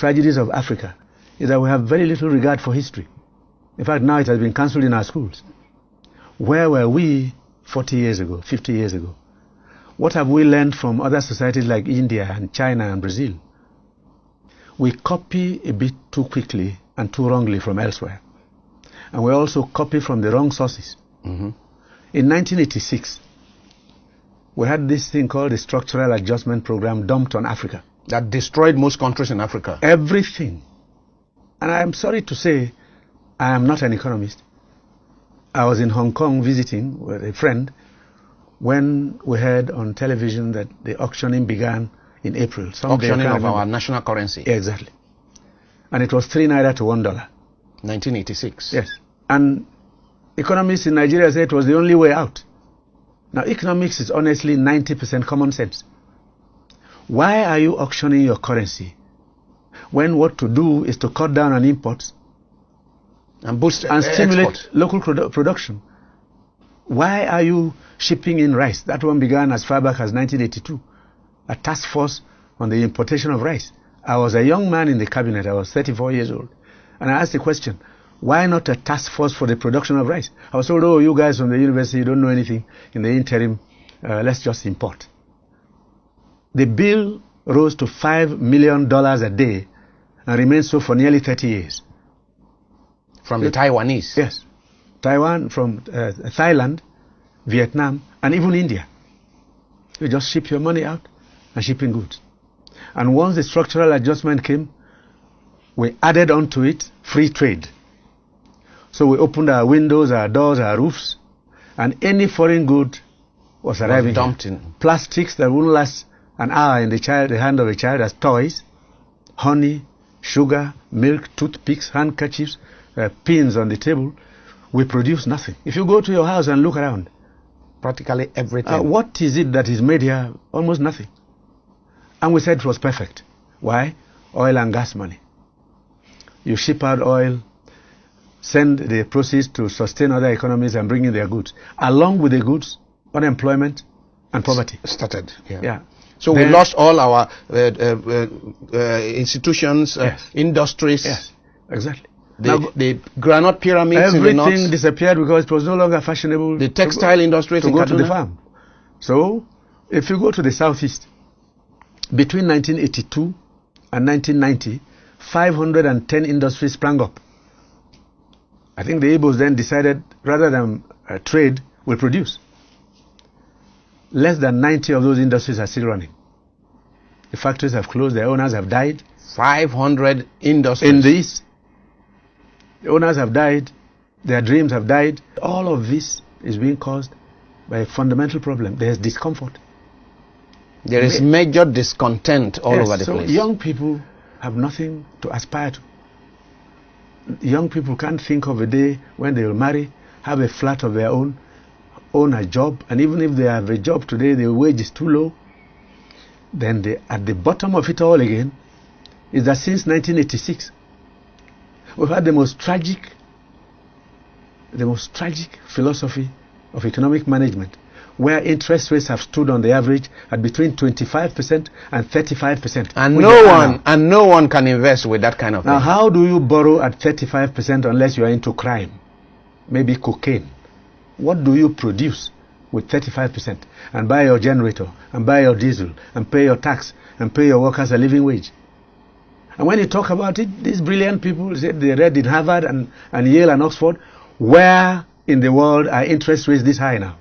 tragedies of Africa is that we have very little regard for history. In fact, now it has been cancelled in our schools. Where were we 40 years ago, 50 years ago? What have we learned from other societies like India and China and Brazil? We copy a bit too quickly and too wrongly from elsewhere. And we also copy from the wrong sources. In 1986, we had this thing called the Structural Adjustment Program dumped on Africa. That destroyed most countries in Africa. Everything. And I am sorry to say, I am not an economist. I was in Hong Kong visiting with a friend when we heard on television that the auctioning began in April. Auctioning of our national currency. Exactly. And it was 3 naira to $1. 1986. Yes. And economists in Nigeria said it was the only way out. Now, economics is honestly 90% common sense. Why are you auctioning your currency when what to do is to cut down on imports and boost and stimulate export. Local production? Why are you shipping in rice? That one began as far back as 1982, a task force on the importation of rice. I was a young man in the cabinet. I was 34 years old. And I asked the question, why not a task force for the production of rice? I was told, oh, you guys from the university, you don't know anything. In the interim, let's just import. The bill rose to $5 million a day and remained so for nearly 30 years. From the Taiwanese? Yes. Taiwan, from Thailand, Vietnam, and even India. You just ship your money out and ship in goods. And once the structural adjustment came, we added onto it free trade. So we opened our windows, our doors, our roofs, and any foreign good was arriving. Dumped in. Plastics that wouldn't last an hour in the hand of a child as toys, honey, sugar, milk, toothpicks, handkerchiefs, pins on the table. We produce nothing. If you go to your house and look around, practically everything. What is it that is made here? Almost nothing. And we said it was perfect. Why? Oil and gas money. You ship out oil, send the proceeds to sustain other economies and bring in their goods. Along with the goods, unemployment and poverty started. Yeah. So then we lost all our institutions, yes. Industries. Yes, exactly. The granite pyramids in the north. Everything disappeared because it was no longer fashionable. The textile industries to go to the farm. So, if you go to the southeast, between 1982 and 1990, 510 industries sprang up. I think the Igbos then decided, rather than trade, we'll produce. Less than 90 of those industries are still running. The factories have closed, their owners have died. 500 industries. In the east. The owners have died, their dreams have died. All of this is being caused by a fundamental problem. There's discomfort. There is major discontent all over the place. So young people have nothing to aspire to. Young people can't think of a day when they will marry, have a flat of their own, own a job, and even if they have a job today, the wage is too low. Then at the bottom of it all again is that since 1986, we've had the most tragic philosophy of economic management, where interest rates have stood on the average at between 25% and 35%. And no one can invest with that kind of thing. Now, how do you borrow at 35% unless you are into crime? Maybe cocaine. What do you produce with 35%? And buy your generator, and buy your diesel, and pay your tax, and pay your workers a living wage. And when you talk about it, these brilliant people said they read in Harvard and Yale and Oxford. Where in the world are interest rates this high now?